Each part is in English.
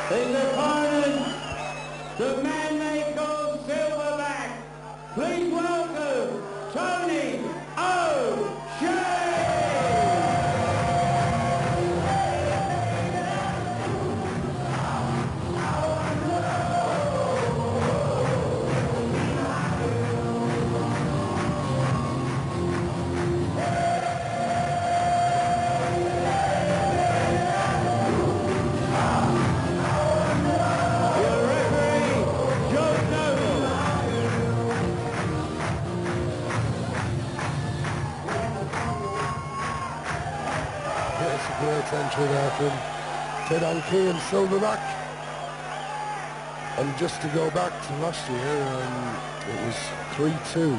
His opponent, the man they call Silverback. Please welcome Tony O'Shea. Great entry there from Ted Hankey and Silverback. And just to go back to last year, it was 3-2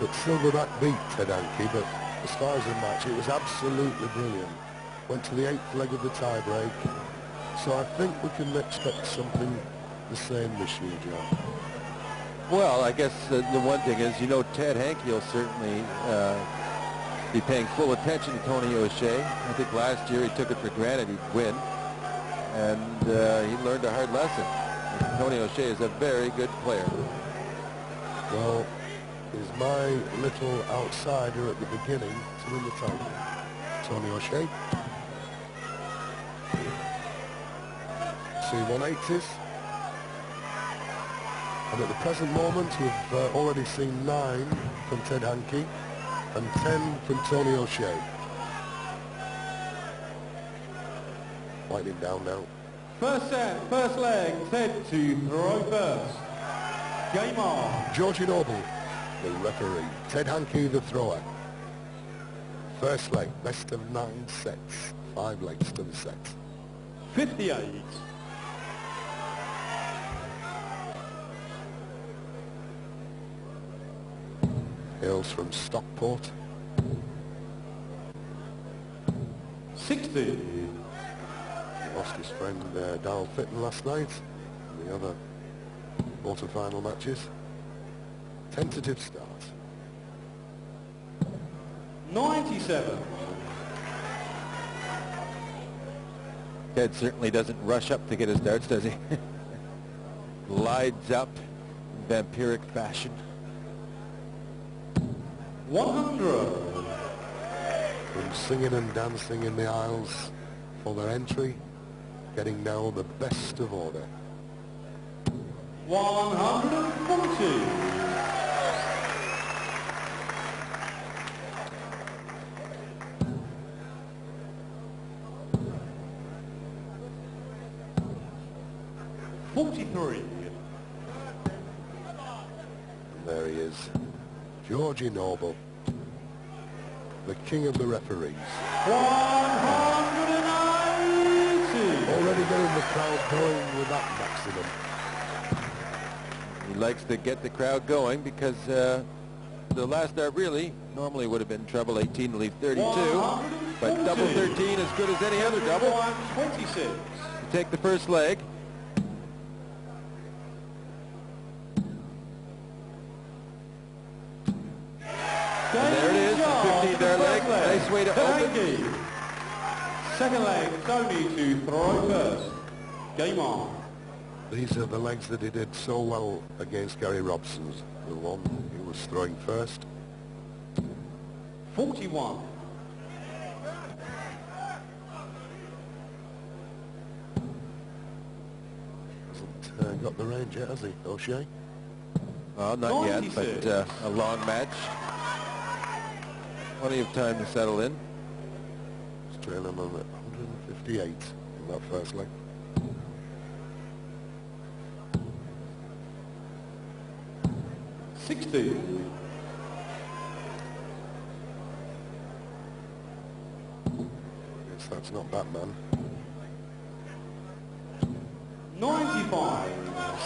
that Silverback beat Ted Hankey, but as far as the match, it was absolutely brilliant. Went to the 8th leg of the tie-break, so I think we can expect something the same this year, John. Well, I guess the one thing is, Ted Hankey will certainly be paying full attention to Tony O'Shea. I think last year he took it for granted he'd win, and he learned a hard lesson. Tony O'Shea is a very good player. Well, he's my little outsider at the beginning to win the title, Tony O'Shea. C180s. And at the present moment, we've already seen 9 from Ted Hankey and 10 from Tony O'Shea. Winding down now. First set, first leg, Ted to throw first. Game on. Georgie Noble, the referee. Ted Hankey, the thrower. First leg, best of 9 sets. 5 legs to the set. 58. Hails from Stockport. 60. He lost his friend Darrell Fitton last night in the other quarter-final matches. Tentative start. 97. Ted certainly doesn't rush up to get his darts, does he? Glides up in vampiric fashion. 100. From singing and dancing in the aisles for their entry, getting now the best of order. 140. And there he is, Georgie Noble, the king of the referees. 180. Already getting the crowd going with that maximum. He likes to get the crowd going because the last dart really normally would have been treble 18 to leave 32, but double 13 as good as any other double. 126. Take the first leg. And there it is, the 15-dart leg. Nice way to open. Second leg, Tony to throw first. Game on. These are the legs that he did so well against Gary Robson's, the one he was throwing first. 41. Hasn't got the range yet, has he, O'Shea? Well, not yet, but a long match. Plenty of time to settle in. He's trailing on at 158 in that first leg. 60. Guess that's not Batman. 95.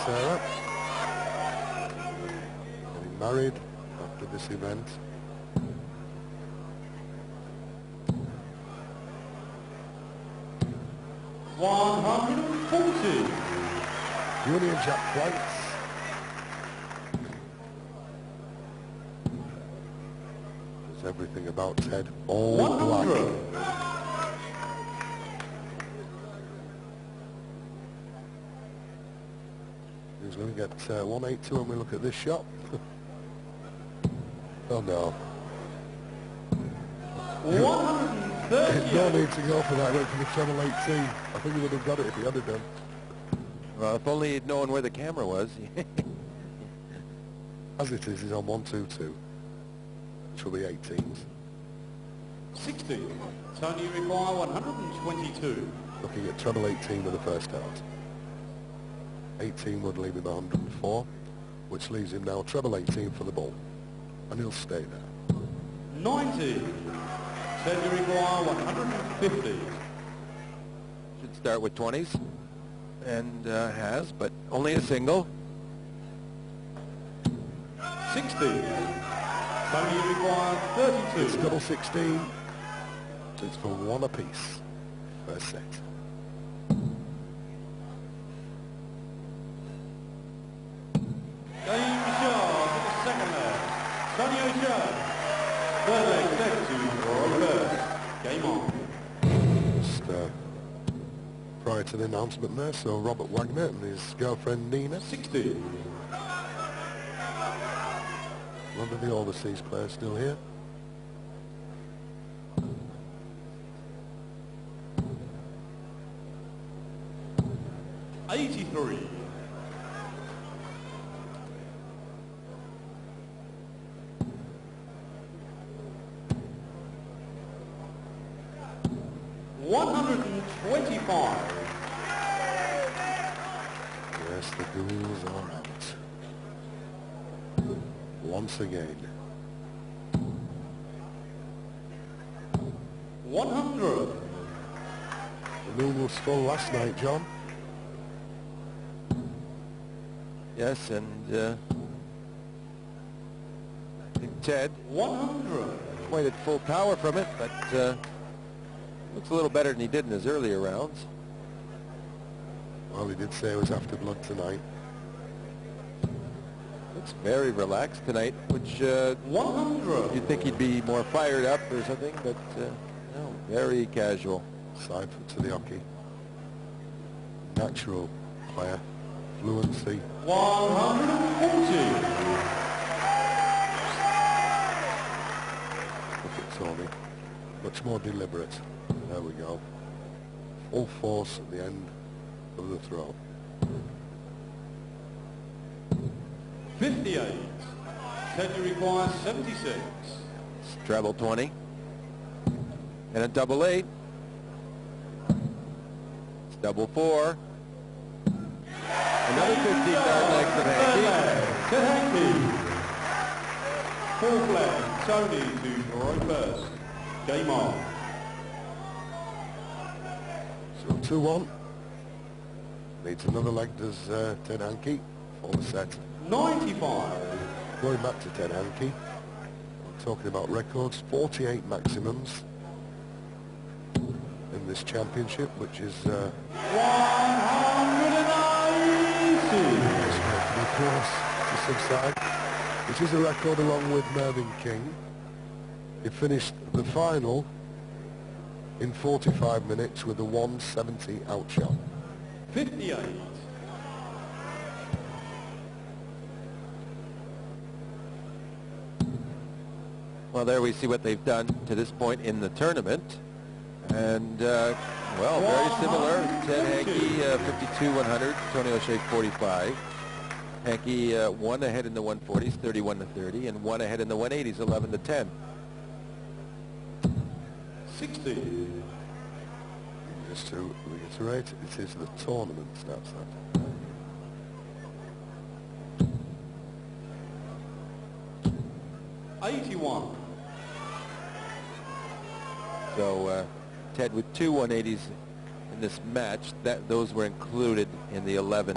Sarah. Getting married after this event. $140. Union Jack Planks. There's everything about Ted. All 100. black. He's going to get 182 when we look at this shot. Oh no. 130. No need to go for that. Went for the treble 18. I think he would have got it if he had it done. Well, if only he'd known where the camera was. As it is, he's on 122. Treble 18s. 60. Tony require 122. Looking at treble 18 with the first out. 18 would leave him 104, which leaves him now treble 18 for the ball. And he'll stay there. 90. Tony require 150. Should start with 20s. And has, but only a single. 60. Tony require 32. It's double 16. It's for one apiece. First set. Game shot for the second leg. Tony O'Shea. Third leg set to reverse. Game on. Just prior to the announcement there, so Robert Wagner and his girlfriend Nina. 60. One of the overseas players still here. $83. $125. Yes, the ghouls are out. Once again. 100. The moon was full last night, John. Yes, and I think Ted 100. quite at full power from it, but looks a little better than he did in his earlier rounds. Well, he did say it was after blood tonight. Looks very relaxed tonight, which 100. you'd think he'd be more fired up or something, but no, very casual. Side foot to the hockey. Natural player. Fluency. 140. Look at Tony. Much more deliberate. There we go. Full force at the end of the throw. 58. Teddy requires 76. It's treble 20. And a double 8. It's double 4. Another 15-yard leg for Hankey. To Hankey. Full flag. Tony to throw first. Game on. So 2-1. Needs another leg, does Ted Hankey for the set. 95. Going back to Ted Hankey. I'm talking about records. 48 maximums in this championship, which is 180. of course to subside, which is a record along with Mervyn King. He finished the final in 45 minutes with a 170 outshot. 58. Well, there we see what they've done to this point in the tournament. And, well, very similar. Ted Hankey, 52-100. Tony O'Shea, 45. Hankey one ahead in the 140s, 31-30, and one ahead in the 180s, 11-10. 60. Just to reiterate, it is the tournament stats that. 81. So Ted with 2 180s in this match. Those were included in the 11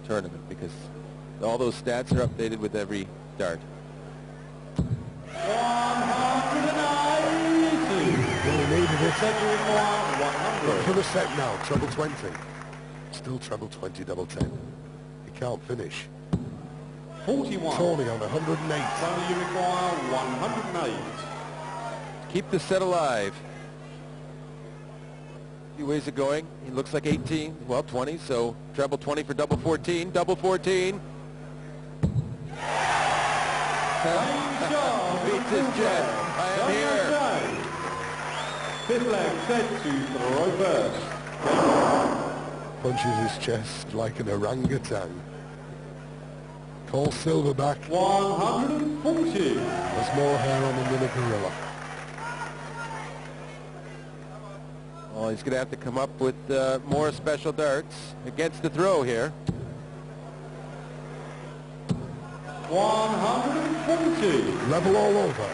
tournament because all those stats are updated with every dart. 180. Well, he needed it. Ted, you require 100. For the set now, treble 20. Still treble 20, double 10. He can't finish. 41. Tony on 108. Tony, you require 108. Keep the set alive. A few ways of going. He looks like 18, well 20, so treble 20 for double 14, double 14. Beats his jet. I am here. Fifth leg set to throw first. Punches his chest like an orangutan. Call Silverback. 140. There's more hair on him than a gorilla. Well, he's going to have to come up with more special darts against the throw here. 140. Level all over.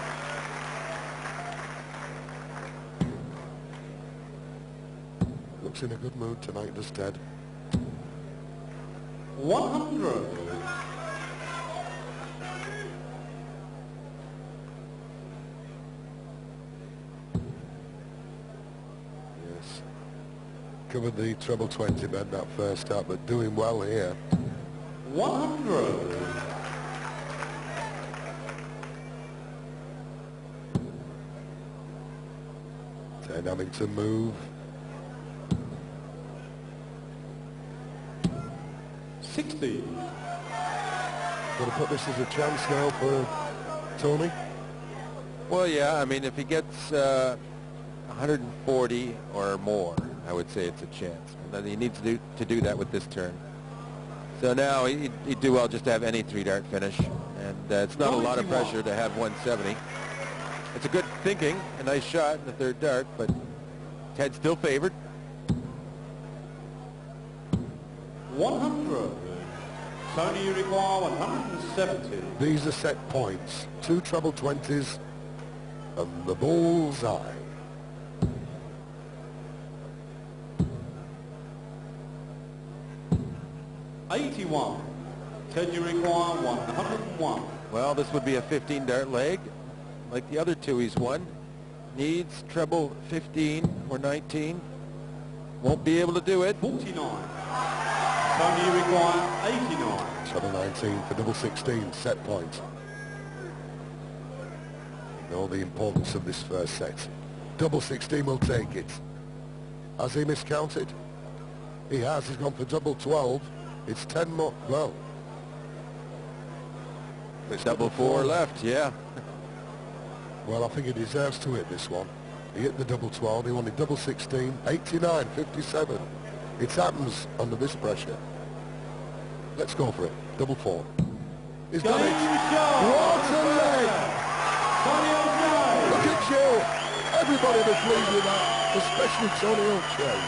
Looks in a good mood tonight, does Ted? 100. Yes. Covered the treble 20 bed that first start, but doing well here. 100. Ted having to move. 60. Got to put this as a chance now for Tony. Well, yeah, I mean, if he gets 140 or more, I would say it's a chance. And he needs to do that with this turn. So now he'd do well just to have any 3-dart finish. And it's not a lot of pressure to have 170. It's a good thinking, a nice shot in the 3rd dart, but Ted's still favored. 100. Tony, you require 170. These are set points. 2 treble 20s and the bullseye. $81. Ted, you require 101. Well, this would be a 15-dart leg, like the other 2 he's won. Needs treble 15 or 19. Won't be able to do it. 49. Tony, you require 89. Treble 19 for double 16, set point. You know the importance of this first set. Double 16 will take it. Has he miscounted? He has. He's gone for double 12. It's 10 more. Well, it's Double 4 left, yeah. Well, I think he deserves to hit this one. He hit the double 12. He wanted double 16. 89, 57. It happens under this pressure. Let's go for it. Double 4. He's done it. What a leg! Look at you. Everybody was pleased with that, especially Tony O'Shea.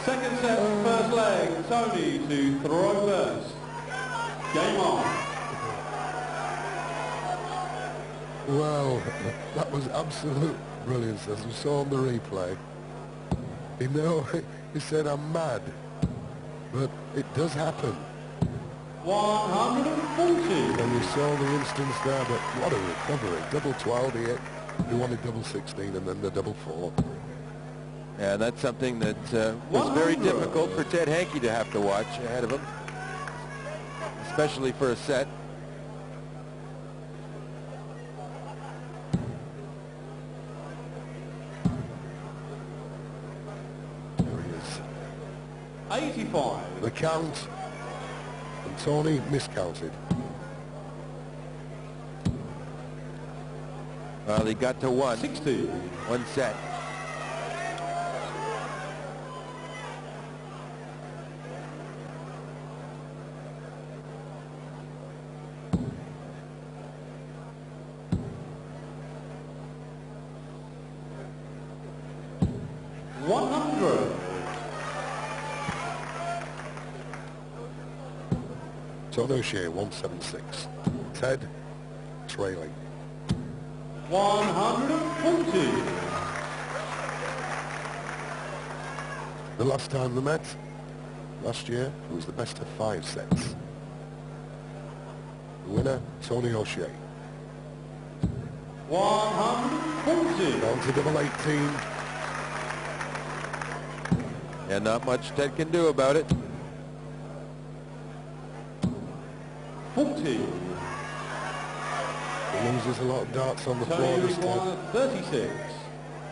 Second set, first leg. Tony to throw first. Game on. Well, that was absolute brilliance, as we saw on the replay. You know, he said, I'm mad, but it does happen. 140. And you saw the instance there, but what a recovery. Double 12 he hit. He wanted double 16 and then the double 4. Yeah, that's something that was very difficult for Ted Hankey to have to watch ahead of him, especially for a set. There he is. 85. The count, and Tony miscounted. Well, he got to 1. 60. 1 set. Tony O'Shea, 176. Ted trailing. 140. The last time they met, last year, it was the best of 5 sets. The winner, Tony O'Shea. 140. Down to double 18. And not much Ted can do about it. 40. He loses a lot of darts on the floor Tony this time. requires 36.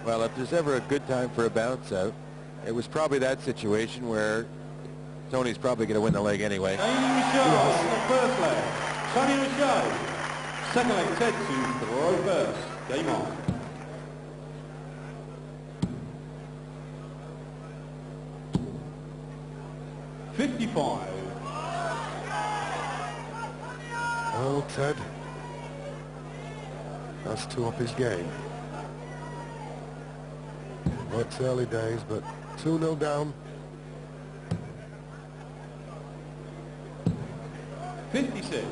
Well, if there's ever a good time for a bounce out, it was probably that situation where Tony's probably going to win the leg anyway. Tony O'Shea in the first leg. Tony O'Shea. Second leg, Ted to throw first. Game on. $55. Oh, Ted has to up his game. Well, it's early days, but 2-0 down. 56.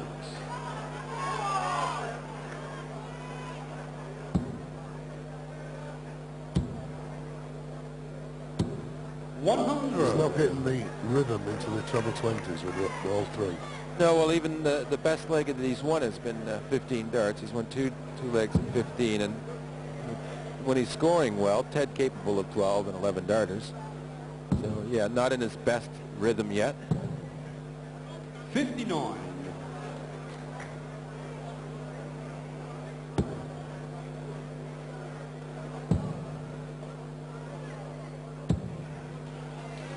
He's 100. not hitting the rhythm into the treble 20s with all three. No, well, even the best leg that he's won has been 15 darts. He's won two legs at 15, and when he's scoring well, Ted capable of 12 and 11 darters. So, yeah, not in his best rhythm yet. 59.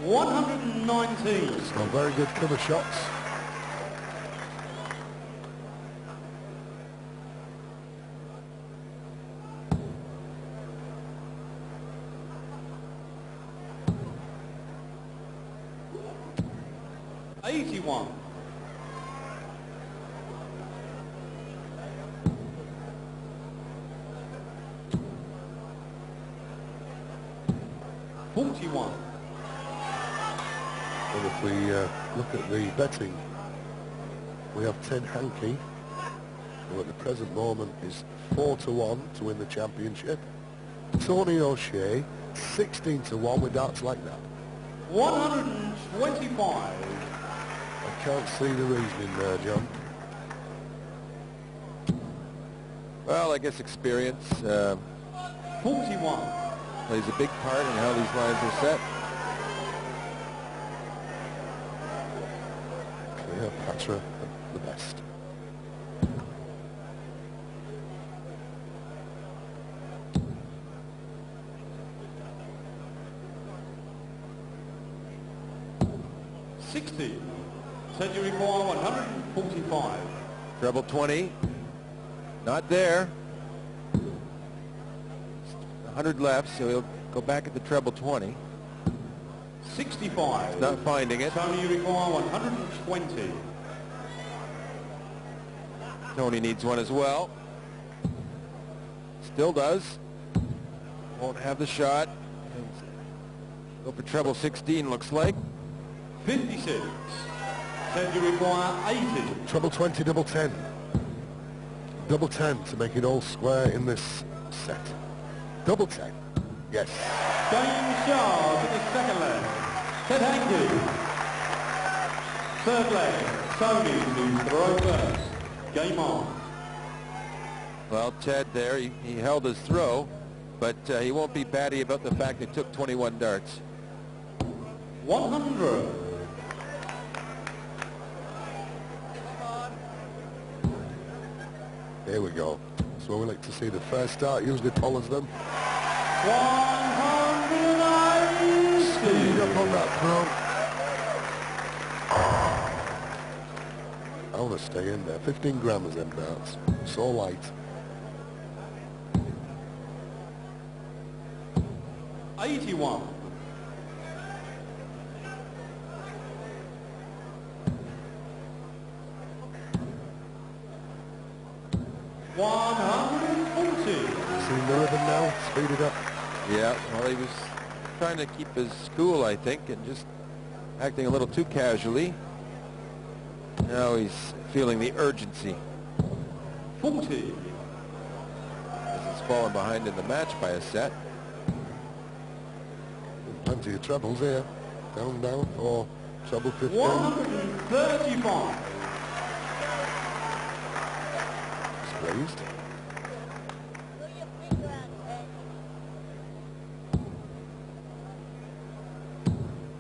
$119. Some very good cover shots. $81. $41. And if we look at the betting, we have Ted Hankey, who at the present moment is 4-1 to win the championship. Tony O'Shea, 16-1 with darts like that. 125. I can't see the reasoning there, John. Well, I guess experience 41. plays a big part in how these lines are set. Cleopatra, the best. $60. Said you require 145. Treble 20. Not there. 100 left, so he'll go back at the treble 20. 65. Not finding it. Tony, you require 120. Tony needs one as well. Still does. Won't have the shot. Go for treble 16, looks like. 56. Said you require 80. Treble 20, double 10. Double 10 to make it all square in this set. Double 10. Yes. Game Shard in the second leg. Ted Hankey. Third leg. Tony to throw first. Game on. Well, Ted there, he held his throw, but he won't be batty about the fact it took 21 darts. 100. Here we go. That's where we like to see the first start. Usually follows them. 180. Speed up on that throw. I want to stay in there. 15 grams them darts. So light. 81. $140. Seeing the rhythm now. Speed it up. Yeah, well, he was trying to keep his cool, I think, and just acting a little too casually. Now he's feeling the urgency. 40. As he's fallen behind in the match by a set. Plenty of trebles here. Down, down for treble 15. 135. He's raised.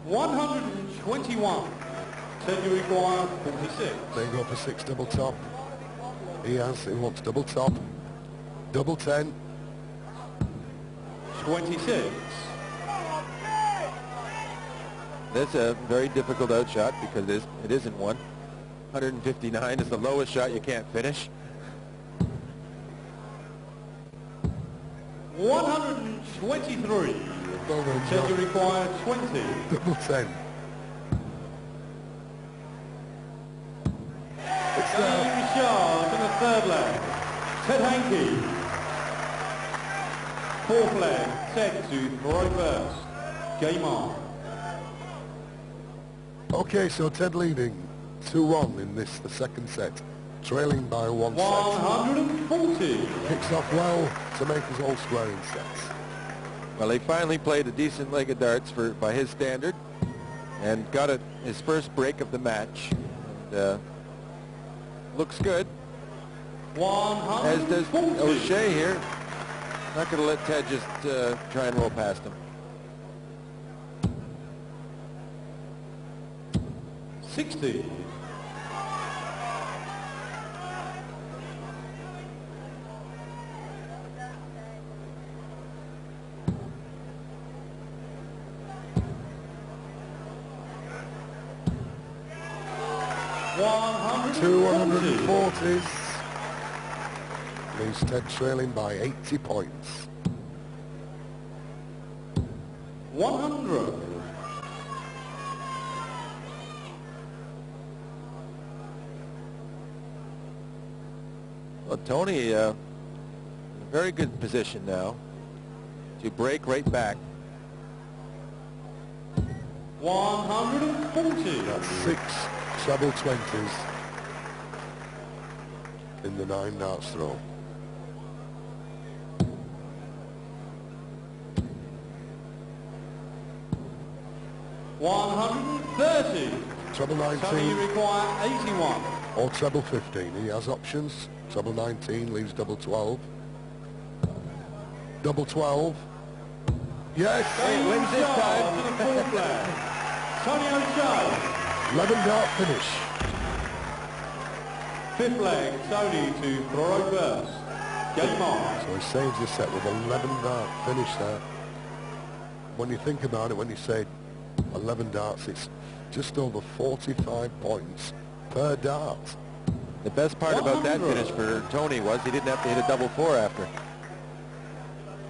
$121. Ted, you require 46. They go for 6 double top. He wants double top. Double 10. 26. That's a very difficult outshot because it isn't one. 159 is the lowest shot you can't finish. 123. Well done, Ted, you John. require 20. Double 10. It's Game charge in the third leg. Ted Hankey. Fourth leg. Ted to throw first. Game on. Okay, so Ted leading 2-1 in the second set, trailing by 1 set. 140. Kicks off well to make us all square in sets. Well, he finally played a decent leg of darts by his standard and got his first break of the match. And, looks good, as does 140. O'Shea here. Not going to let Ted just try and roll past him. 60. Two 140s. Leaves Ted trailing by 80 points. 100. Well, Tony, in a very good position now to break right back. 140. That's 6 treble 20s in the 9 darts throw. $130. Treble Tony, you 19 require 81. or treble 15. He has options. Treble 19 leaves double 12. Double 12. Yes! Game wins this charge time. to the fourth leg. Tony O'Shea. 11 dart finish. Fifth leg, Tony to throw first. Game on. So he saves the set with 11 dart finish there. When you think about it, when you say 11 darts, it's just over 45 points per dart. The best part about that 100. finish for Tony was he didn't have to hit a double 4 after.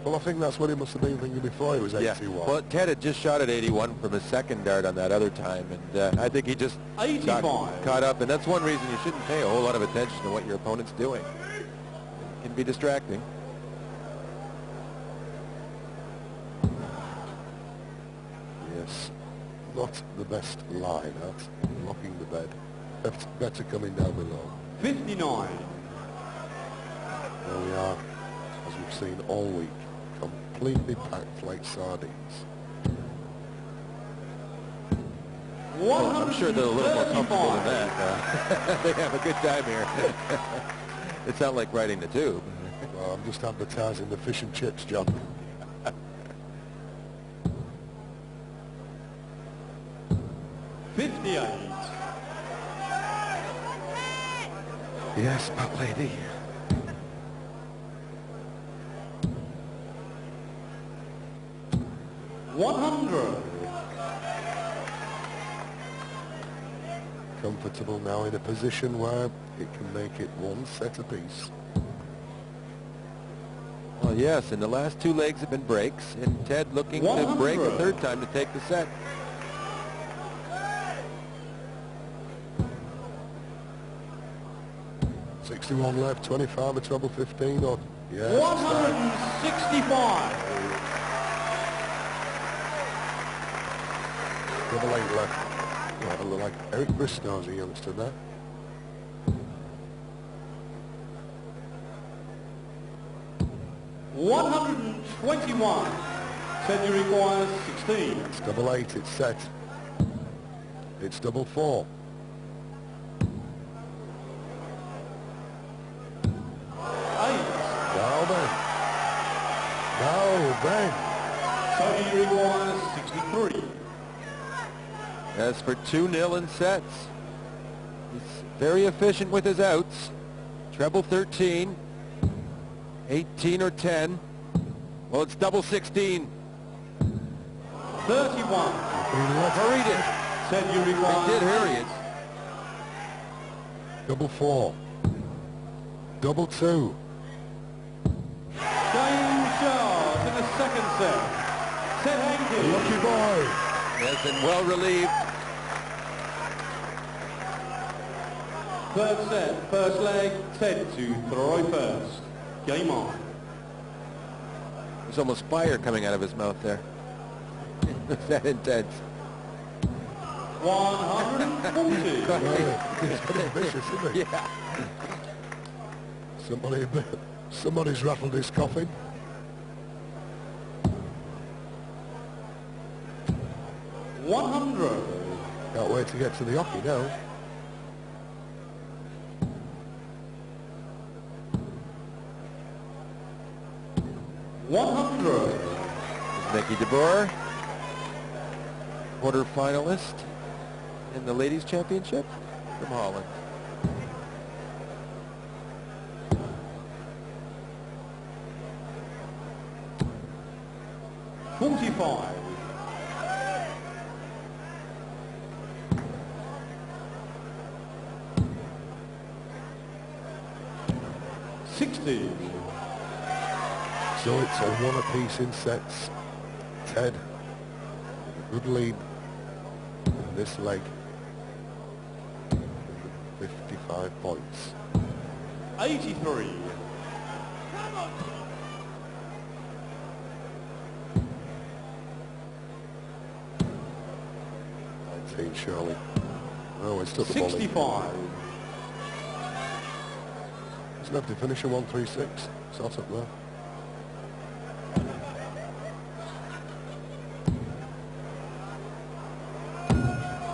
Well, I think that's what he must have been thinking before he was 81. Well, Ted had just shot at 81 from his second dart on that other time, and I think he just got 85. caught up, and that's one reason you shouldn't pay a whole lot of attention to what your opponent's doing. It can be distracting. Yes, not the best line at blocking the bed. Better coming down below. 59. There we are, as we've seen all week, completely packed like sardines. Well, I'm sure they're a little more comfortable than that. They have a good time here. It's not like riding the tube. Well, I'm just advertising the fish and chips, John. Yes, but lady. $100. Comfortable now in a position where it can make it one set apiece. Well, yes, and the last two legs have been breaks, and Ted looking to break a third time to take the set. $61 left, 25 or treble 15, or yes, 165. double 8 left. Well, I look like Eric Briscoe's a youngster there. 21. Set you requires 16. It's double 8, it's set. It's double 4. Now then. Set you requires 63. As for 2-0 in sets, he's very efficient with his outs. Treble 13, 18 or 10. Well, it's double 16. 31. Hurried it. Set you He requires. did hurry it. Double 4. Double 2. Game shot in the second set. Set Hankey. Lucky boy. Yes, and well relieved. Third set, first leg, Ted to throw first. Game on. There's almost fire coming out of his mouth there. That intense. 140. It's getting vicious, isn't it? Yeah. Somebody's rattled his coffin. $100. Can't wait to get to the hockey now. Mickey DeBoer, quarter finalist in the ladies championship from Holland. $45. $60. So it's a one apiece in sets. Ted, a good lead in this leg. 55 points. 83. Surely. Oh, it's took the volley. 65. Doesn't have to finish a 136. Sort up there.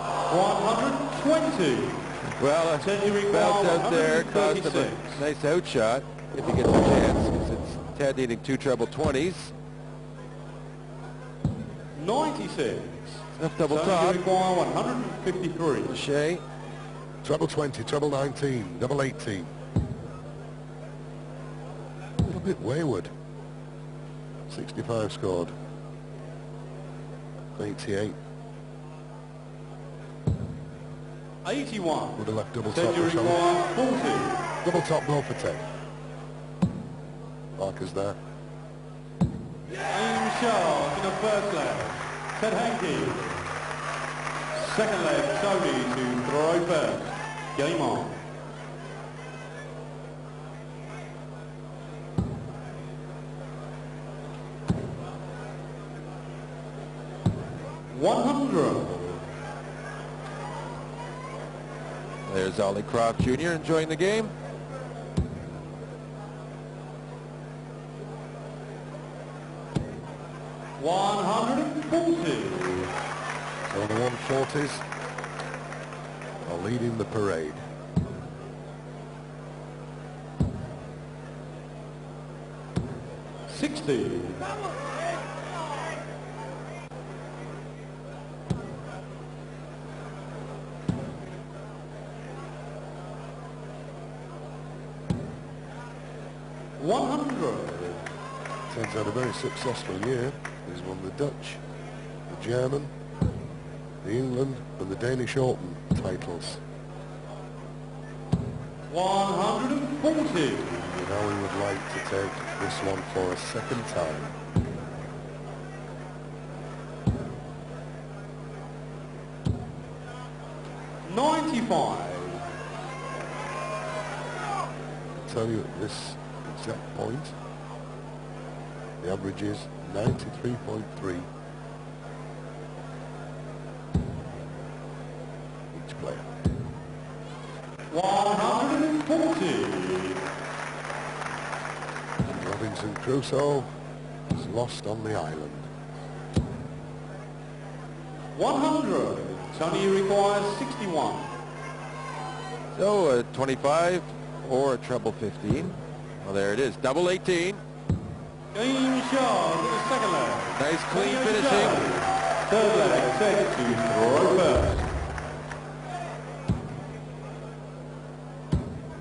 $120. Well, a belt out there cost him a nice outshot if he gets a chance, because it's Ted needing 2 treble 20s. 96. Enough double So top. you require 153. Shea. Treble 20, treble 19, double 18. A little bit wayward. 65 scored. 88. 81. Would have left double So top. you for Charlotte. require 40. Double top goal for Ted. Markers there. Aim shot in the first leg. Ted Hankey. Second leg, Tony to throw first. Game on. $100. There's Ollie Croft Jr. enjoying the game. $140. So the 140s are leading the parade. $60. $100. Ted's had a very successful year. He's won the Dutch, the German, the England and the Danish Open titles. 140. Now we would like to take this one for a second time. $95. I'll tell you at this exact point, the average is 93.3 each player. 140. Robinson Crusoe is lost on the island. 100. Tony requires 61. So a 25 or a treble 15. Well, there it is. Double 18. Game shot to the second leg. Nice clean Tony finishing. O'Shea. Third leg set to throw first.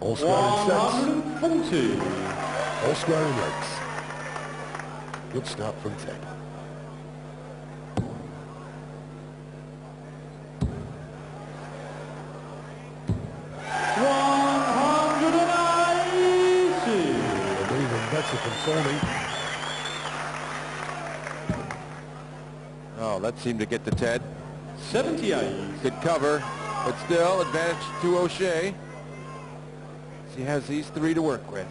All square in sets. 140. All square in legs. Good start from Ted. Better from Tony. Oh, that seemed to get to Ted. 78. Good cover, but still advantage to O'Shea. He has these three to work with.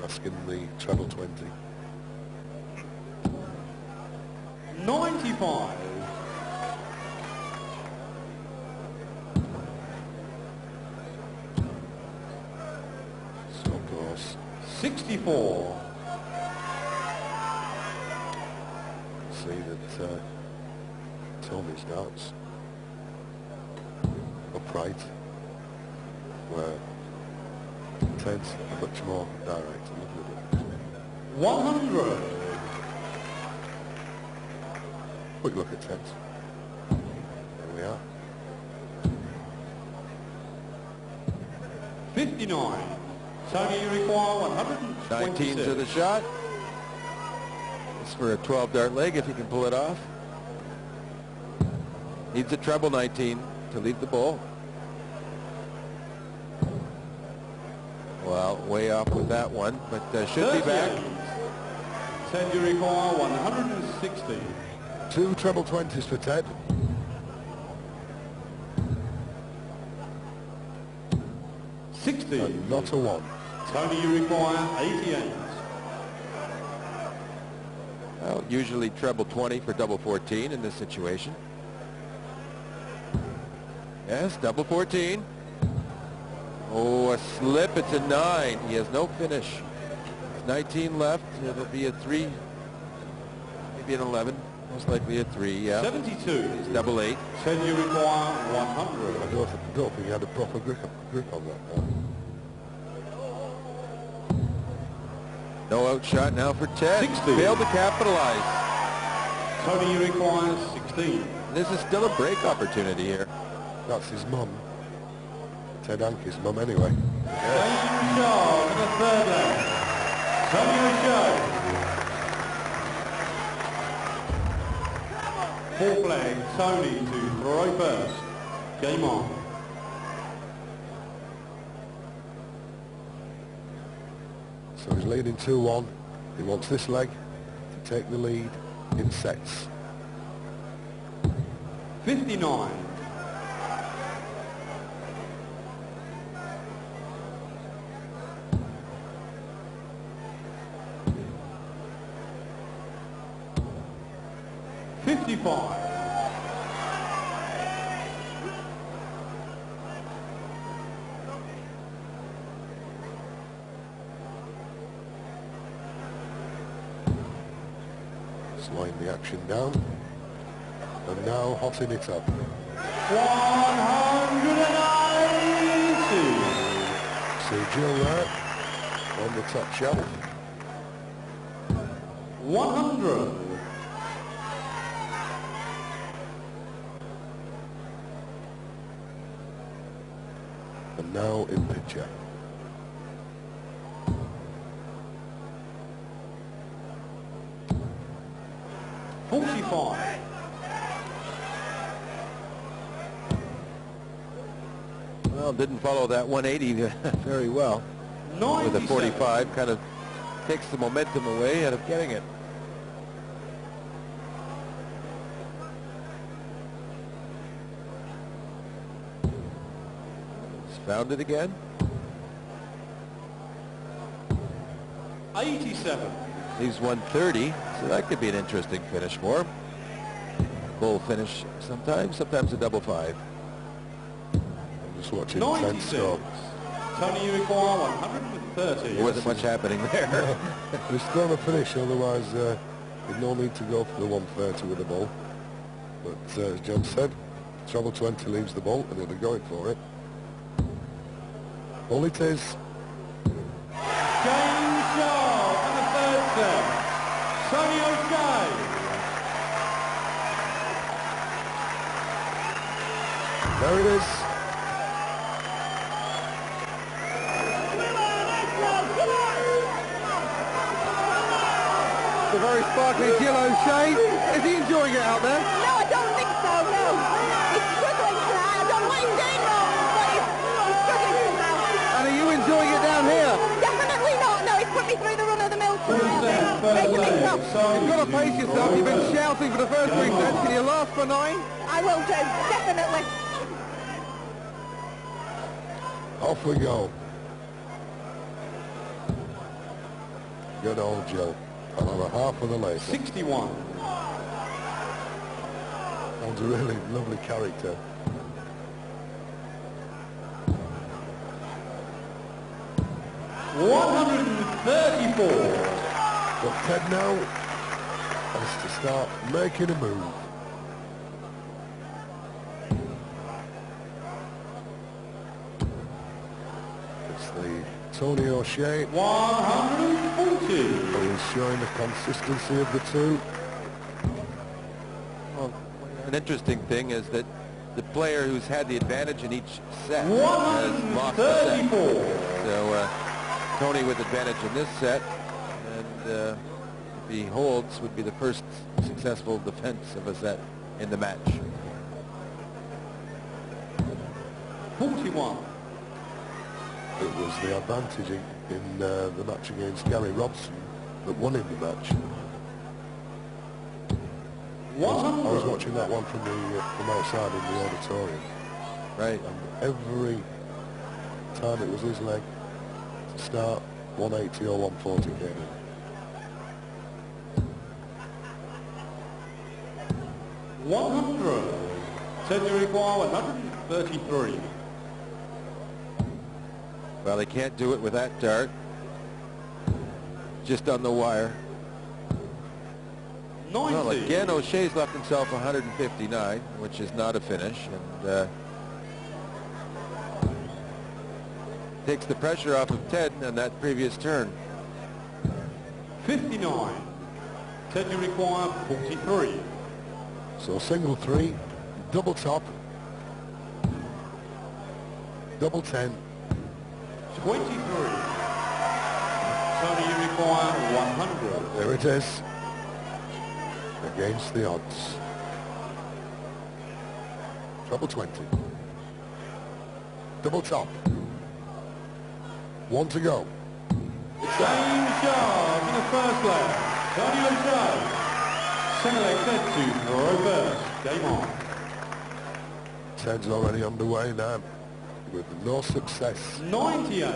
Asking the treble 20. 95. So close. 64. See that Tony's darts upright, where Ted's much more direct. 100. Quick look at Ted's. There we are. 59. Tony, you require 126. 19 to the shot. It's for a 12 dart leg if he can pull it off. Needs a treble 19 to leave the bowl. Well, way off with that one, but should be back. 10, you require 160. 2 treble 20s for Ted. 60. And not a 1. Tony, you require 88. Well, usually treble 20 for double 14 in this situation. Yes, double 14. Oh, a slip. It's a 9. He has no finish. 19 left. It'll be a 3. Maybe an 11. Most likely a 3, yeah. 72. It's double 8. 10, you require I 100. don't think he had a proper grip on that. No outshot now for Ted. 60. Failed to capitalize. Tony, you require 16. This is still a break opportunity here. That's his mum. Ted Hankey's mum anyway. Game shot to the third leg. Tony O'Shea. Fourth leg, Tony to throw first. Game on. So he's leading 2-1. He wants this leg to take the lead in sets. 59. 55. Slowing the action down. And now hotting it up. 190. See Jill there on the top shelf. 100. And now in picture. Well, didn't follow that 180 very well. With a 45, kind of takes the momentum away out of getting it. He's found it again. 87. He's 130, so that could be an interesting finish for him. Full finish sometimes a double 5. I'm just watching Ted 96. score. Tony, you require 130. There wasn't much happening there. It's still a finish, otherwise there's no need to go for the 130 with the ball. But as John said, treble 20 leaves the ball and they'll be going for it. Ball it is. Game shot and the third set. Tony O'Shea. There it is. The very sparkly Jill O'Shea. Is he enjoying it out there? No, I don't think so, no. He's struggling tonight. I don't know what he's doing wrong, but he's struggling somehow. And are you enjoying it down here? Definitely not. No, he's put me through the run-of-the-mill tonight. Making me tough. You've got to pace yourself. You've been shouting for the first 3 sets. Can you last for 9? I will do, definitely. Off we go. Good old Jill. Another half of the later. 61. Sounds a really lovely character. $134. But Ted now has to start making a move. It's the Tony O'Shea. 140. He's showing the consistency of the two. Well, an interesting thing is that the player who's had the advantage in each set has lost the set. 134. So Tony with advantage in this set, and if he holds, would be the first successful defense of a set in the match. 41. It was the advantage in the match against Gary Robson that won him the match. I was watching that one from outside in the auditorium. Right. And every time it was his leg to start, 180 or 140 came in. Said you require 133. Well, they can't do it with that dart. Just on the wire. 90. Well, again, O'Shea's left himself 159, which is not a finish, and takes the pressure off of Ted on that previous turn. 59. Said you require 43. So single 3, double top, double 10. 23. Tony, you require 100. There it is. Against the odds. Treble 20. Double top. 1 to go. Game shot in the first leg. Tony O'Shea. Second leg set to reverse. Game on. Ted's already underway now with no success. 98.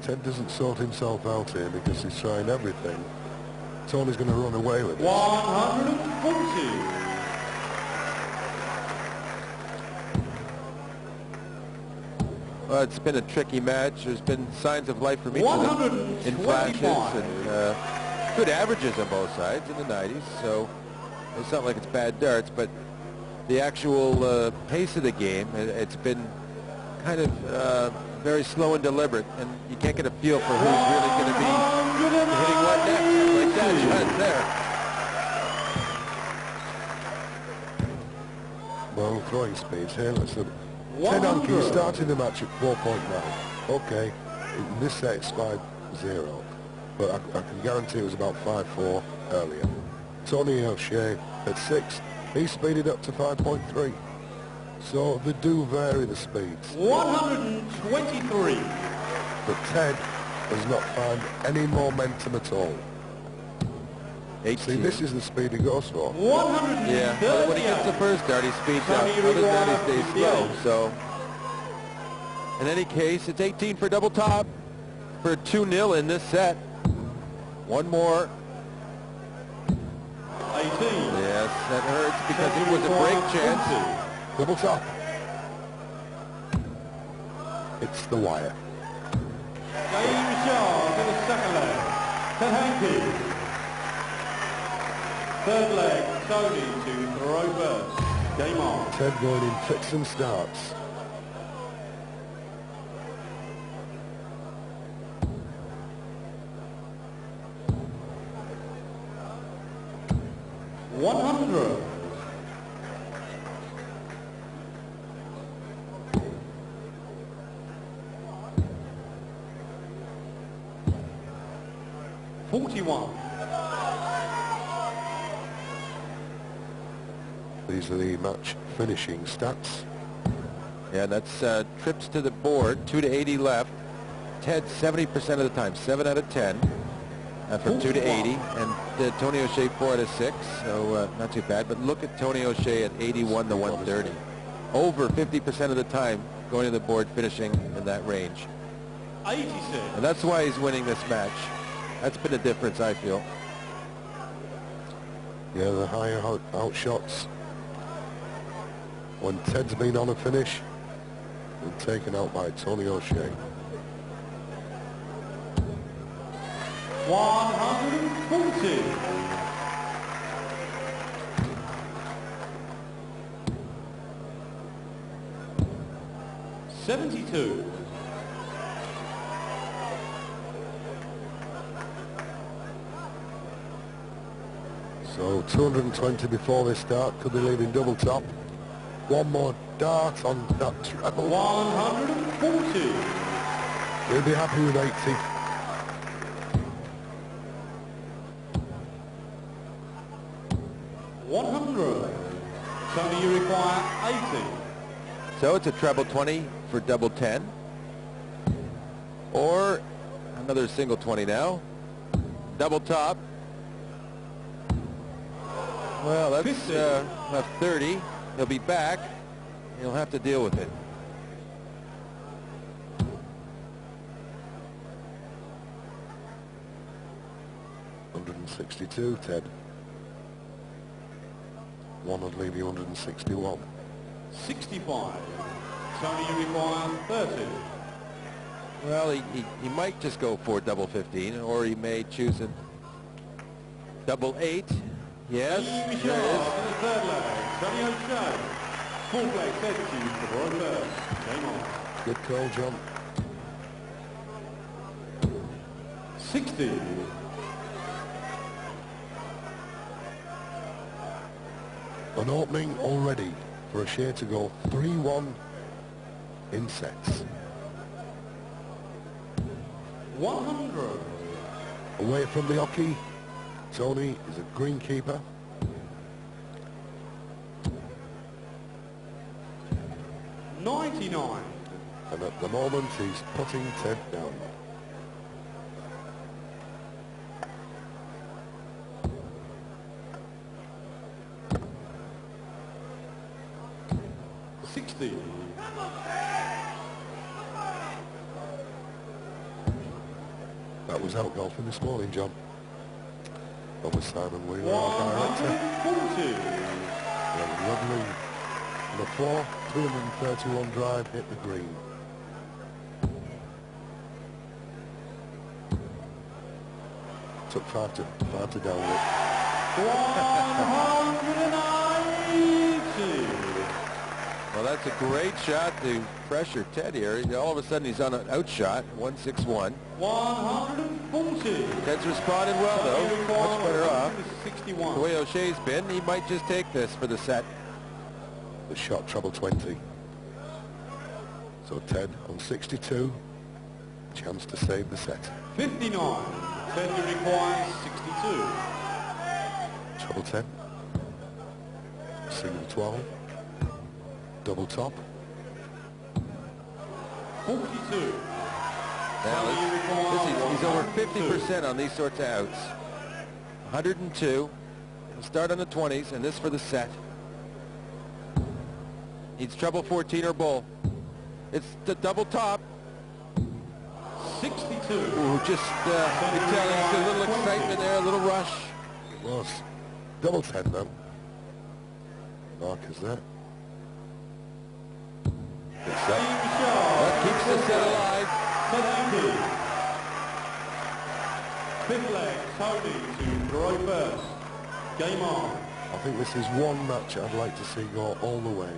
Ted doesn't sort himself out here because he's trying everything. Tony's going to run away with it. 140. Well, it's been a tricky match. There's been signs of life from each of them in flashes, and good averages on both sides in the 90s, so it's not like it's bad darts, but the actual pace of the game, it's been kind of very slow and deliberate, and you can't get a feel for who's really going to be hitting what next, like that shot there. Well, throwing speeds here. Let's look. Ted Hankey starting the match at 4.9. Okay, in this set it's 5-0, but I can guarantee it was about 5-4 earlier. Tony O'Shea at 6, he speeded up to 5.3. So they do vary the speeds. 123. But Ted has not found any momentum at all. 18. See, this is the speed he goes for. 138. Yeah, but when he gets the first dart, he speeds up. Other than that, he stays slow. So, in any case, it's 18 for double top for 2-0 in this set. One more. 18. That hurts because it was a break chance. Double top. It's the wire. Game shot in the second leg. Ted Hankey. Third leg, Tony to throw first. Game on. Ted going in fits and starts. $100. $41. These are the match finishing stats. Yeah, that's trips to the board, 2 to 80 left. Ted 70% of the time, 7 out of 10 from 2 to 80, and Tony O'Shea 4 out of 6, so not too bad. But look at Tony O'Shea at 81 to 130, over 50% of the time going to the board, finishing in that range. 86. And that's why he's winning this match. That's been a difference, I feel. Yeah, the higher out shots. When Ted's been on a finish, and taken out by Tony O'Shea. 140. $72. So 220 before they start. Could they leave in double top? One more dart on that treble. 140. We'll be happy with 80. $100. Tony, you require 80. So it's a treble 20 for double 10. Or another single 20 now. Double top. Well, that's left 30. He'll be back. He'll have to deal with it. $162, Ted. One would leave you 161. 65. Tony, you require 30. Well, he might just go for double 15, or he may choose a double 8. Yes, there it is. In the third leg, Tony O'Shea. Full play, Ted to throw first. Game on. Good call, John. 60. An opening already for O'Shea to go 3-1 in sets. 100. Away from the hockey, Tony is a greenkeeper. $99. And at the moment, he's putting Ted down. $60. That was out golfing this morning, John. That was Simon Wheeler, our director. 140. A lovely number 4, 231 drive, hit the green. Took 5 to down it. 190. Well, that's a great shot to pressure Ted here. All of a sudden, he's on an outshot, 161. 140. Ted's responded well, though. Much better off. 61. The way O'Shea's been, he might just take this for the set. The shot treble 20. So Ted on 62. Chance to save the set. 59. Ted requires 62. Treble 10. Single 12. Double top. 42. Now, he's over 50% on these sorts of outs. 102. He'll start on the 20s, and this for the set. Needs treble 14 or bull. It's the double top. 62. Ooh, just, you tell there's a little excitement there, a little rush. It was. Double 10 though. Markers there. Game shot. That keeps the set alive. Ted Hankey. Fifth leg, Tony to throw first. Game on. I think this is one match I'd like to see go all the way.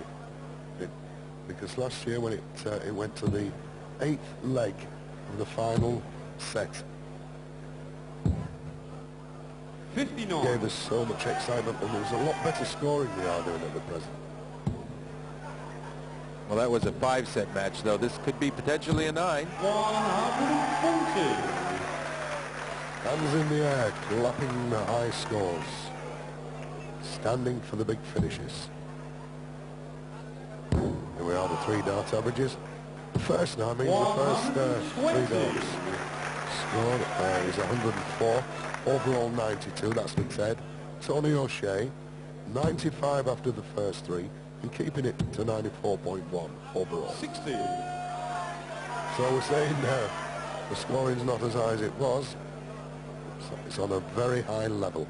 Because last year when it went to the 8th leg of the final set, 59. gave us so much excitement, and there's a lot better scoring they are doing at the present. Well, that was a 5-set match, though. This could be potentially a 9. 140. Hands in the air, clapping the high scores, standing for the big finishes. Here we are, the 3 dart averages. The first now means the first 3 darts scored is 104. Overall 92, that's for Ted. Tony O'Shea, 95 after the first 3, and keeping it to 94.1 overall. 60. So we're saying the scoring's not as high as it was. It's on a very high level.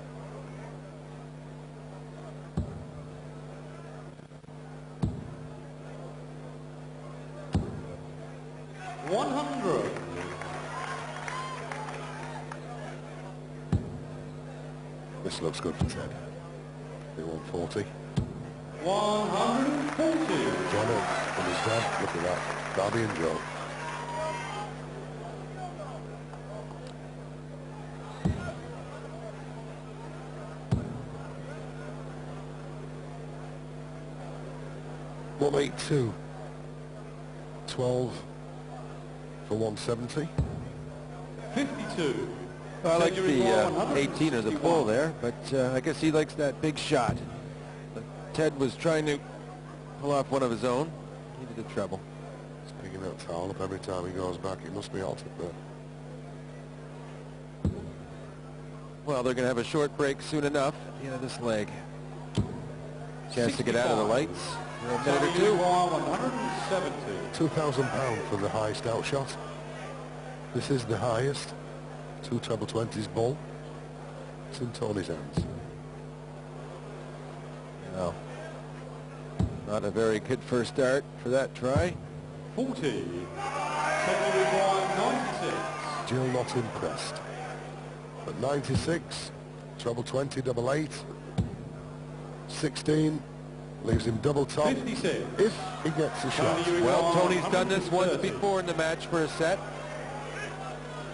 This looks good for Ted. The 140. 140. John and his dad, look at that. Bobby and Joe. $182. 12 for 170. 52. I like the 18er, the pull there, but I guess he likes that big shot. But Ted was trying to pull off one of his own. He did the treble. He's picking that towel up every time he goes back. It must be altered there. Well, they're going to have a short break soon enough at the end of this leg. Chance to get out of the lights for a minute or two. 170. £2,000 for the highest outshot. This is the highest. 2 treble 20s ball. It's in Tony's hands. No. Not a very good first start for that try. 40. Tony required 96. Jill not impressed. But 96, treble 20, double 8. 16 leaves him double top. 56. If he gets a shot. Well, Tony's done this once before in the match for a set.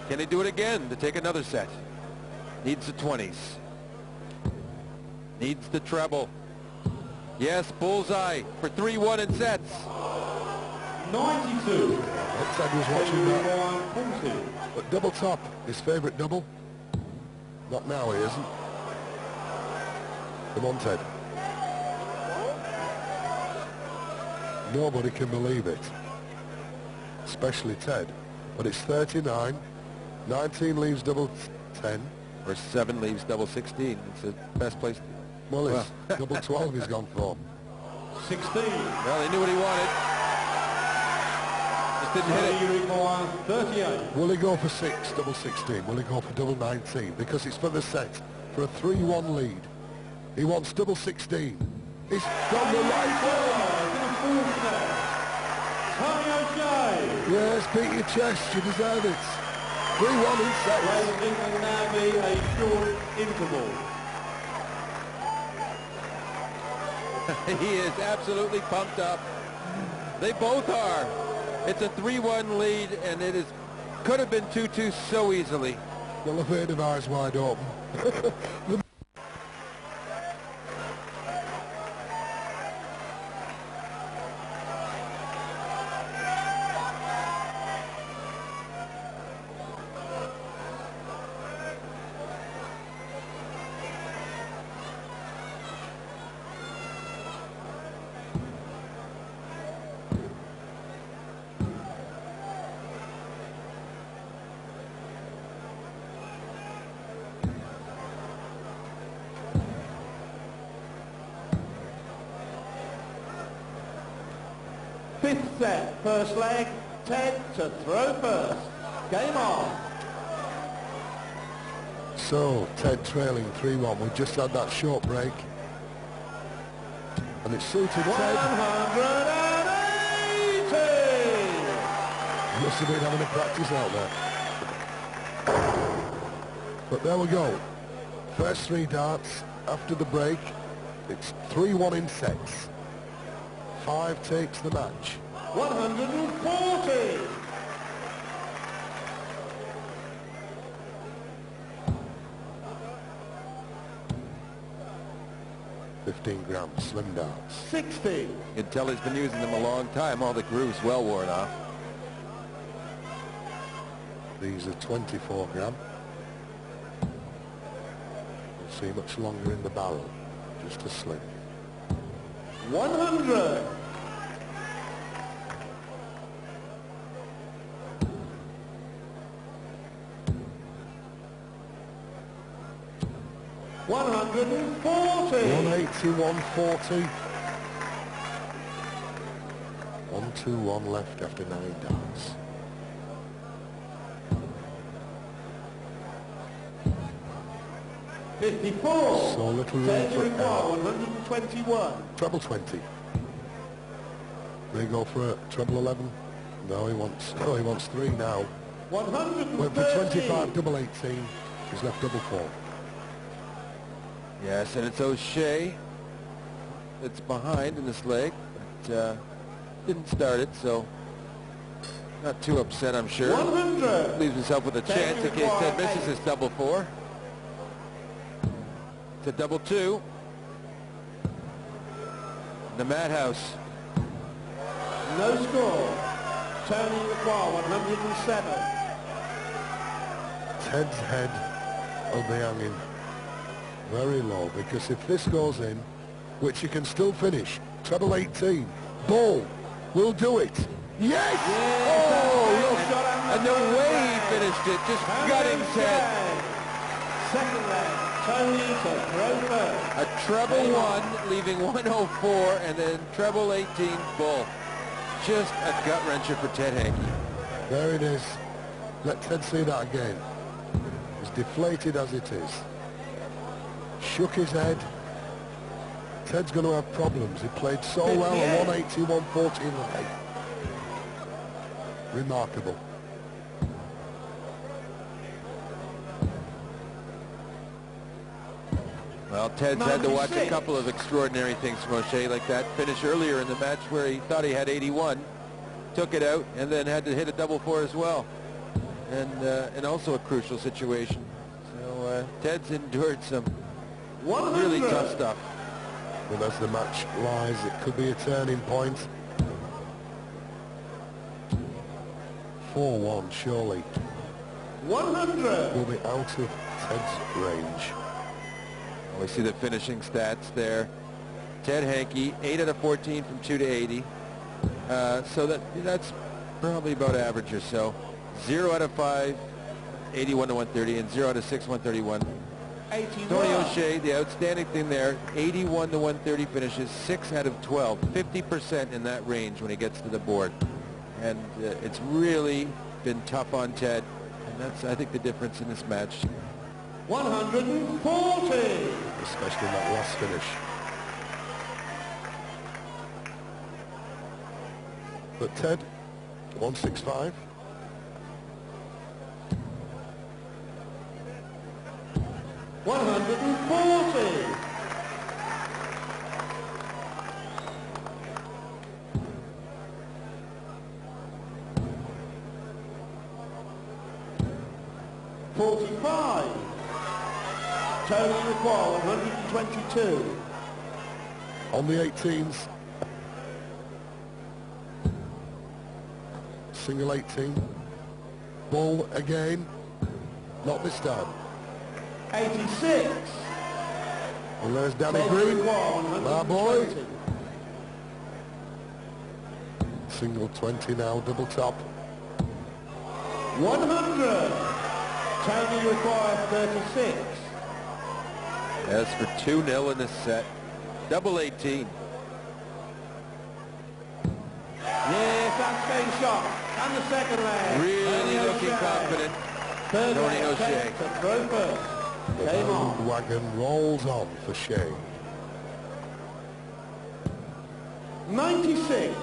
Can he do it again to take another set? Needs the 20s. Needs the treble. Yes, bullseye for 3-1 in sets. 92. Ted was watching that. 40. But double top, his favourite double. Not now, he isn't. Come on, Ted. Nobody can believe it. Especially Ted. But it's 39. 19 leaves double 10. Or 7 leaves double 16. It's the best place. Well, it's double 12 he's gone for. 16. Well, he knew what he wanted. Just didn't hit it. Tony required 38. Will he go for 6, double 16? Will he go for double 19? Because it's for the set, for a 3-1 lead. He wants double 16. He's done the right way. Tony O'Shea. Yes, beat your chest. You deserve it. 3-1 in sets. Well, it will now be a short interval. He is absolutely pumped up. They both are. It's a 3-1 lead, and it could have been 2-2 so easily. They'll have heard of eyes wide open. Fifth set, first leg, Ted to throw first. Game on. So, Ted trailing 3-1. We've just had that short break. And it suited Ted. 180! Must have been having a practice out there. But there we go. First 3 darts after the break. It's 3-1 in sets. 5 takes the match. 140! 15 grams, slim darts. 60! You can tell he's been using them a long time. All the grooves well worn off. These are 24 gram. You'll see much longer in the barrel, just a slim. 100! 140! 180, 140. 1-2-1 left after 9 darts. $54. So little room Ted for error. 121. Treble 20. They go for a treble 11. No, he wants 3 now. 130. Went for 25, double 18. He's left double 4. Yes, and it's O'Shea that's behind in this leg. But, didn't start it, so not too upset, I'm sure. 100. Leaves himself with a chance in case Ted misses his double 4. It's a double 2. The Madhouse. No score. Tony Lacroix, 107. Ted's head will be hanging very low, because if this goes in, which he can still finish, treble 18, Bull will do it. Yes! And the way he finished it, just gutting Ted. Second leg, Tony to throw first. A treble 1, leaving 104, and then treble 18, Bull. Just a gut wrencher for Ted Hankey. There it is. Let Ted see that again. As deflated as it is. Shook his head. Ted's going to have problems. He played so well at 180, 114 leg. Remarkable. Well, Ted's had to watch a couple of extraordinary things from O'Shea, like that finish earlier in the match where he thought he had 81, took it out, and then had to hit a double 4 as well, and also a crucial situation. So Ted's endured some really tough stuff. But as the match lies, it could be a turning point. 4-1, surely. 100. Will be out of Ted's range. We see the finishing stats there. Ted Hankey, 8 out of 14 from 2 to 80. So that's probably about average or so. 0 out of 5, 81 to 130, and 0 out of 6, 131. 81. Tony O'Shea, the outstanding thing there, 81 to 130 finishes, 6 out of 12, 50% in that range when he gets to the board. And it's really been tough on Ted, and that's, I think, the difference in this match. 140. Especially in that last finish. But Ted, 165. $140. $45. Tony Lacroix, 122. On the 18s. Single 18. Bull again. Not this time. 86. And there's Danny Tony Green. Lacroix, My boy. 120. Single 20 now, double top. 100. Tony Lacroix, 36. As for 2-0 in this set, double 18. Yes, that's game shot. And the second leg. Really looking confident. Third Tony leg, O'Shea. to throw first. The Game on. wagon rolls on for Shea. 96.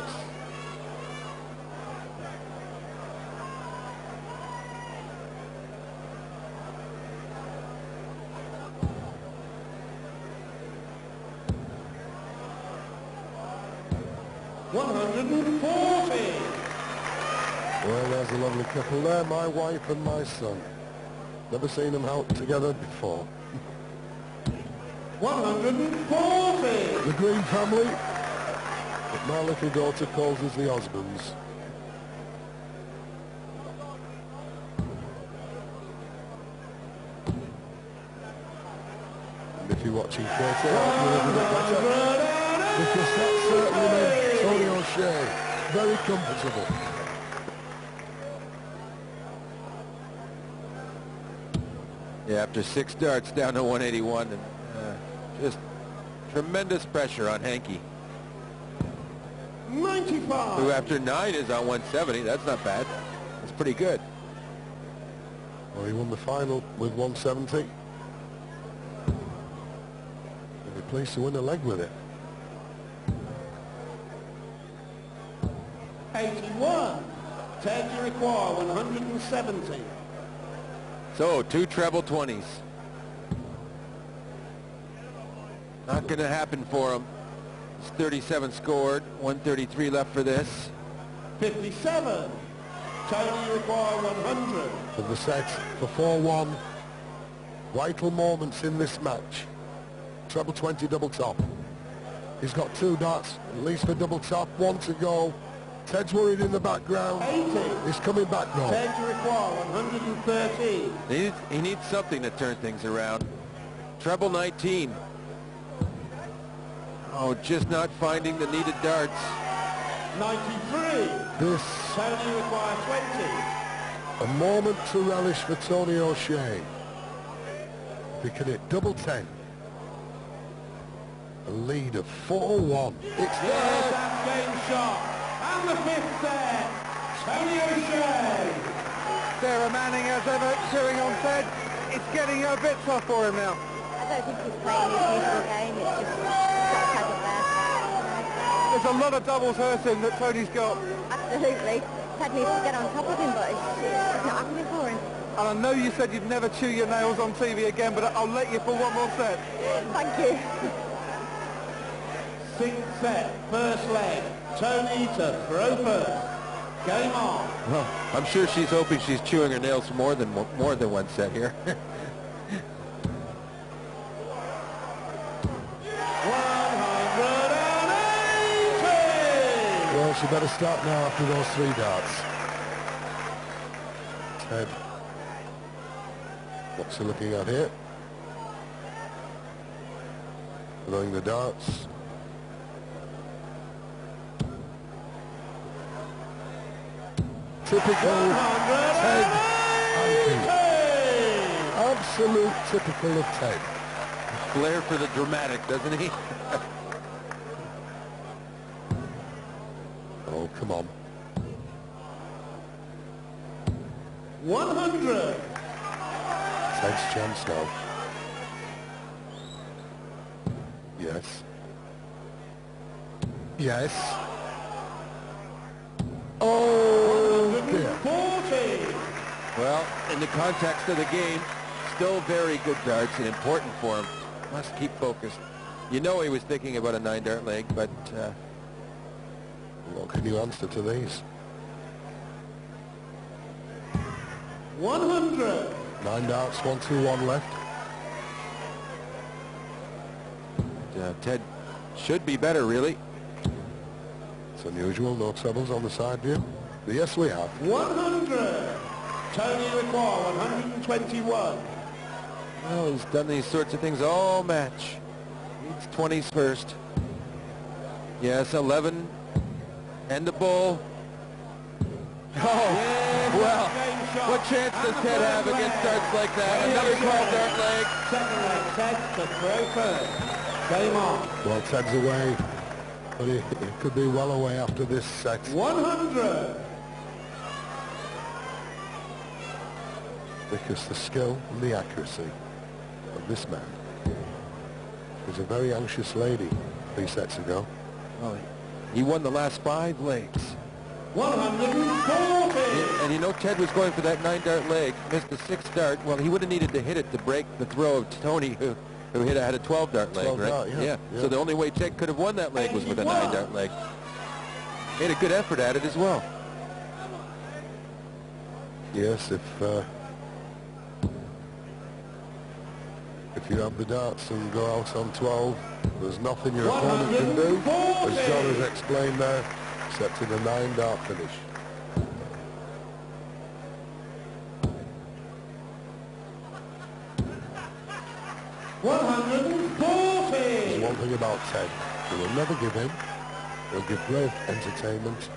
Well, there's a lovely couple there, my wife and my son. Never seen them out together before. 140. The Green family, but my little daughter calls us the Osmonds. And if you're watching closer, you'll be a bit better, because that certainly made Tony O'Shea very comfortable. Yeah, after 6 darts down to 181, and just tremendous pressure on Hankey, 95. who after 9 is on 170. That's not bad. That's pretty good. Well, he won the final with 170. He'll be pleased to win a leg with it. 81. Ted, you require 170. So 2 treble 20s. Not going to happen for him. It's 37 scored, 133 left for this. 57. Tony, you require 100. For the set for 4-1. Vital moments in this match. Treble 20 double top. He's got 2 darts, at least for double top. 1 to go. Ted's worried in the background. 80. He's coming back now. Ted, you require 113. He needs something to turn things around. Treble 19. Oh, just not finding the needed darts. 93. This, Tony, you require 20. a moment to relish for Tony O'Shea. He can hit double 10. A lead of 4-1. It's Yes, there. that game shot. And the 5th set. Tony O'Shea. Sarah Manning, as ever, cheering on Ted. It's getting a bit tough for him now. I don't think he's playing his usual game. It's just got Ted up there. There's a lot of doubles hurting that Tony's got. Absolutely. Ted needs to get on top of him, but it's just not happening for him. And I know you said you'd never chew your nails on TV again, but I'll let you for one more set. Thank you. 6th set, first leg. Tony to throw first. Game on. Well, I'm sure she's hoping she's chewing her nails for more than one set here. 180. Well, she better start now after those 3 darts. Ted, what's he looking at here? Throwing the darts. Typical Ted Hankey. Absolute typical of Ted. Flair for the dramatic, doesn't he? Oh, come on. 100. Ted's chance now. Yes. Yes. Oh, dear. 140. Well, in the context of the game, still very good darts and important for him. Must keep focused. You know he was thinking about a 9-dart leg, but What can you answer to these? 100. 9 darts, 1-2-1 left. Ted should be better, really. It's unusual, no troubles on the side view. But yes, we have. 100. Tony require 121. Well, he's done these sorts of things all match. Needs 20s first. Yes, 11. And the bull. Oh, well, what chance does Ted have against darts like that? Another 12-dart leg. Second leg, Ted to throw first. Game on. Well, Ted's away, but he could be well away after this set. 100. Because the skill and the accuracy of this man was a very anxious lady 3 sets ago. Oh, He won the last 5 legs. 140. And you know Ted was going for that 9-dart leg, missed the 6th dart. Well, he would have needed to hit it to break the throw of Tony, who had a 12-dart leg, 12 right? dart, yeah. So the only way Ted could have won that leg was with a 9-dart leg. Made a good effort at it as well. Yes, if you have the darts and go out on 12, there's nothing your opponent can do, as John has explained there, except in a 9-dart finish. There's one thing about Ted, he will never give in. He'll give great entertainment.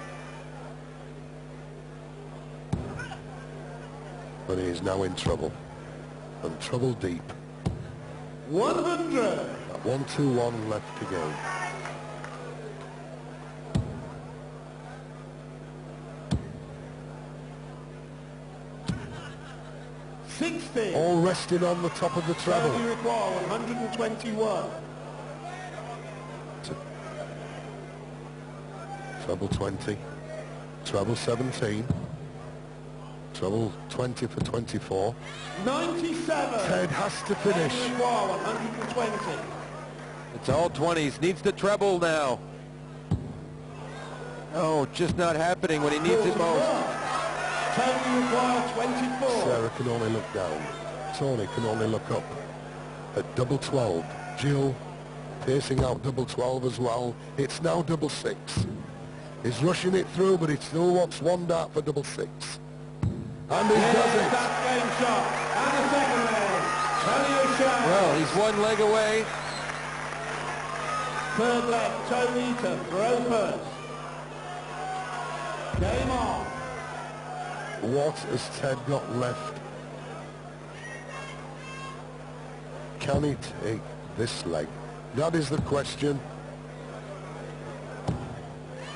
But he is now in trouble, and trouble deep. 100. At 1-2-1 left to go. All resting on the top of the treble. You require 121. Treble 20. Treble 17. Treble 20 for 24. 97. Ted has to finish. You require 120. It's all 20s. Needs the treble now. Oh, just not happening when he needs it most. Tony require 24. Sarah can only look down. Tony can only look up at double 12. Jill pacing out double 12 as well. It's now double 6. He's rushing it through, but he still wants 1 dart for double 6. And he does it. That game shot. And the second leg. Tony O'Shea. Well, he's 1 leg away. Third leg. Tony to throw first. Game on. What has Ted got left? Can he take this leg? That is the question.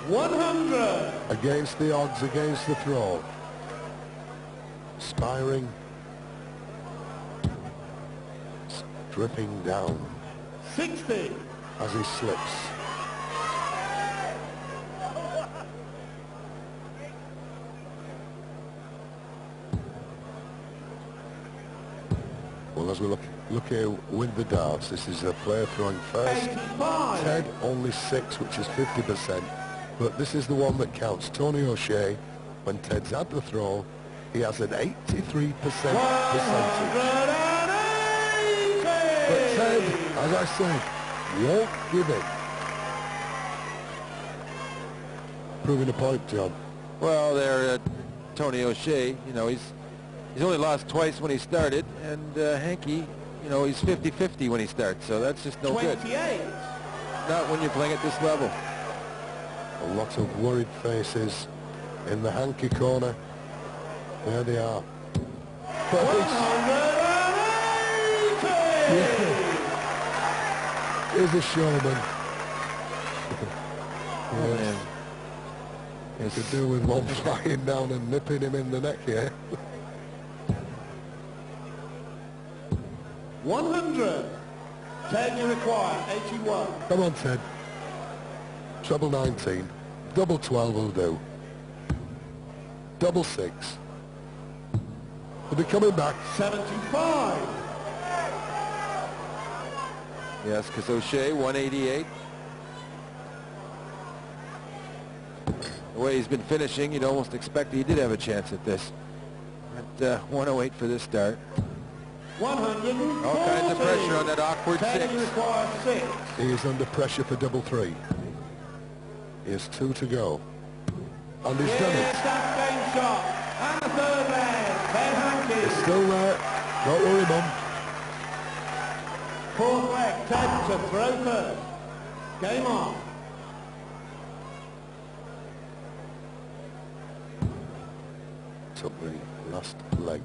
100. Against the odds, against the throw. Spiring. Dripping down 60. as he slips. Well, as we look here with the darts, this is a player throwing first. 85. Ted only 6, which is 50%. But this is the one that counts. Tony O'Shea, when Ted's at the throw, he has an 83% percentage. 180. But Ted, as I say, won't give it. Proving a point, John. Well, there, Tony O'Shea, you know, he's only lost twice when he started, and Hankey, you know, he's 50-50 when he starts, so that's just no 28. good. Not when you're playing at this level. A lot of worried faces in the Hankey corner. There they are. But 180. he's a showman. Oh, man. He could do with one flying down and nipping him in the neck here. 100. Ted, you require 81. Come on, Ted. Treble 19. Double 12 will do. Double 6. He'll be coming back. 75. Yes, because O'Shea, 188. The way he's been finishing, you'd almost expect he did have a chance at this. At 108 for this start. 140. All kinds of pressure on that awkward Ted, 6. you require 6. He is under pressure for double 3. He has 2 to go. And he's done Yes, it. that game shot. And the third leg. Ted Hankey. It's still there. Don't worry, Mum. Fourth leg. Ted to throw first. Game on. Took the last leg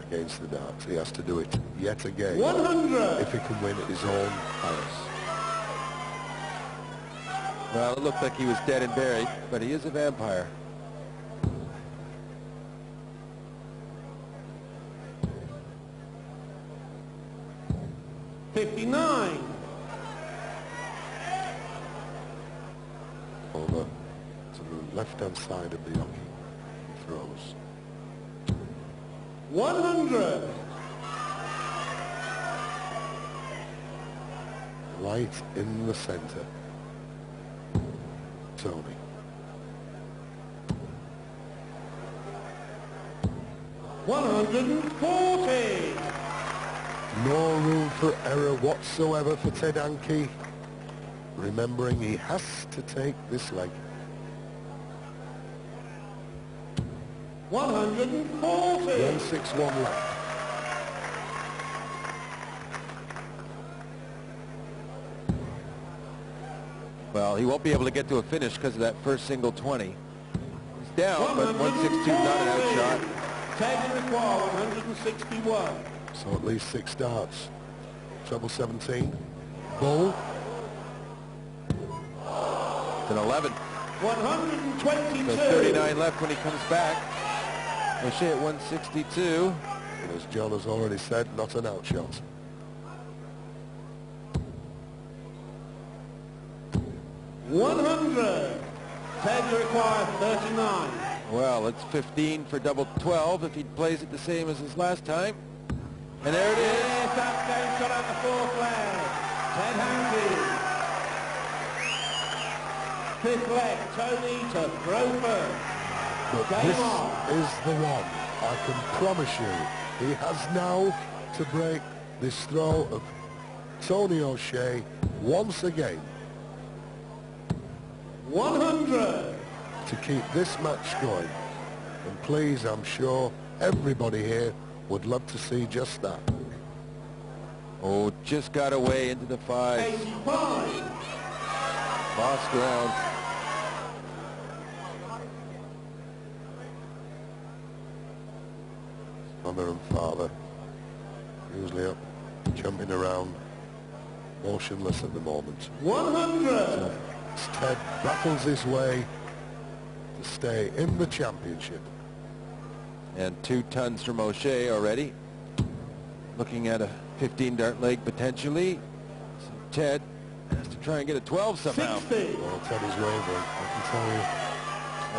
against the darts. He has to do it yet again 100. if he can win at his own house. Well, it looked like he was dead and buried, but he is a vampire. $59. Oh, left-hand side of the hockey. He throws. 100. Right in the center. Tony. $140. No room for error whatsoever for Ted Hankey. Remembering he has to take this leg. 140. 161 left. Well, he won't be able to get to a finish because of that first single 20. He's down, but 162 not an outshot. Ted require 161. So at least 6 starts. Treble 17. Bull. It's an 11. 122. So 39 left when he comes back. O'Shea at 162. And as John has already said, not an outshot. $100. Ted, you require 39. Well, it's 15 for double 12 if he plays it the same as his last time. And there it is. Yes, that game shot out the fourth leg. Ted Hankey. Fifth leg, Tony to throw first. But Game this on. is the one. I can promise you. He has now to break this throw of Tony O'Shea once again. 100. To keep this match going. And please, I'm sure everybody here would love to see just that. Oh, just got away into the 5. 85. Lost ground. Mother and father, usually up, jumping around, motionless at the moment. 100. As Ted battles his way to stay in the championship. And 2 tons from O'Shea already. Looking at a 15 dart leg potentially. So Ted has to try and get a 12 somehow. 60. Well, Ted is wavering, I can tell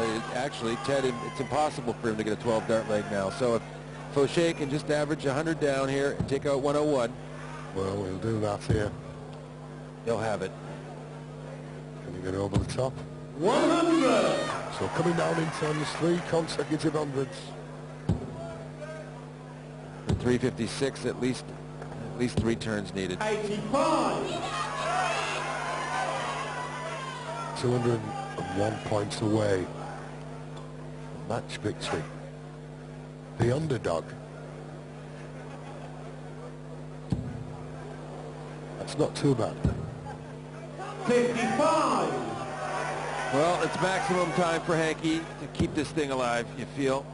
you. Actually, Ted, it's impossible for him to get a 12 dart leg now. So if O'Shea can just average 100 down here and take out 101. Well, we'll do that here. He'll have it. Can you get over the top? 100. So coming down in tons, 3 consecutive hundreds. For 356, at least 3 turns needed. 85. 201 points away. Match victory. The underdog. That's not too bad. 55. Well, it's maximum time for Hankey to keep this thing alive, you feel.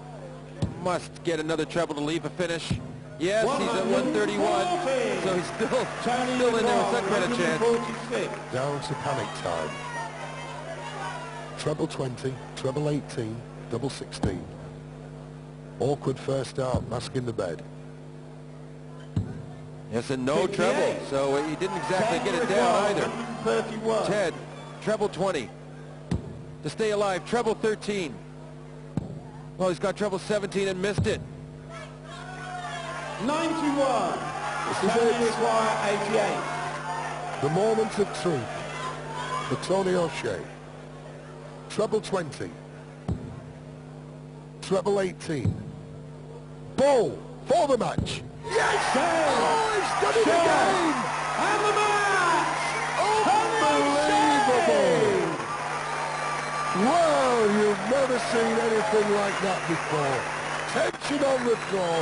Must get another treble to leave a finish. Yes, he's at 131, so he's still in there with some kind of chance. Down to panic time. Treble 20, treble 18, double 16. Awkward first start, masking the bed. Yes, and no treble, so he didn't exactly get it down either. 31. Ted, treble 20. To stay alive, treble 13. Well, he's got treble 17 and missed it. 91. This is Tony it. require 88. The moment of truth for Tony O'Shea. Treble 20. Treble 18. Bull for the match. Yes! Oh, he's done it again! And the match! Unbelievable! Wow, you've never seen anything like that before. Tension on the floor,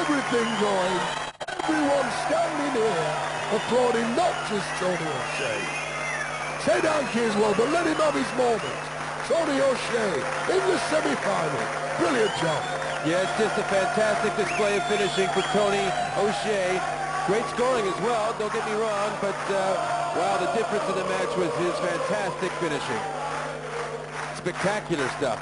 everything going, everyone standing here applauding not just Tony O'Shea. Ted Hankey as well, but let him have his moment. Tony O'Shea in the semi-final. Brilliant job. Yeah, it's just a fantastic display of finishing for Tony O'Shea. Great scoring as well, don't get me wrong, but wow, the difference in the match was his fantastic finishing. Spectacular stuff.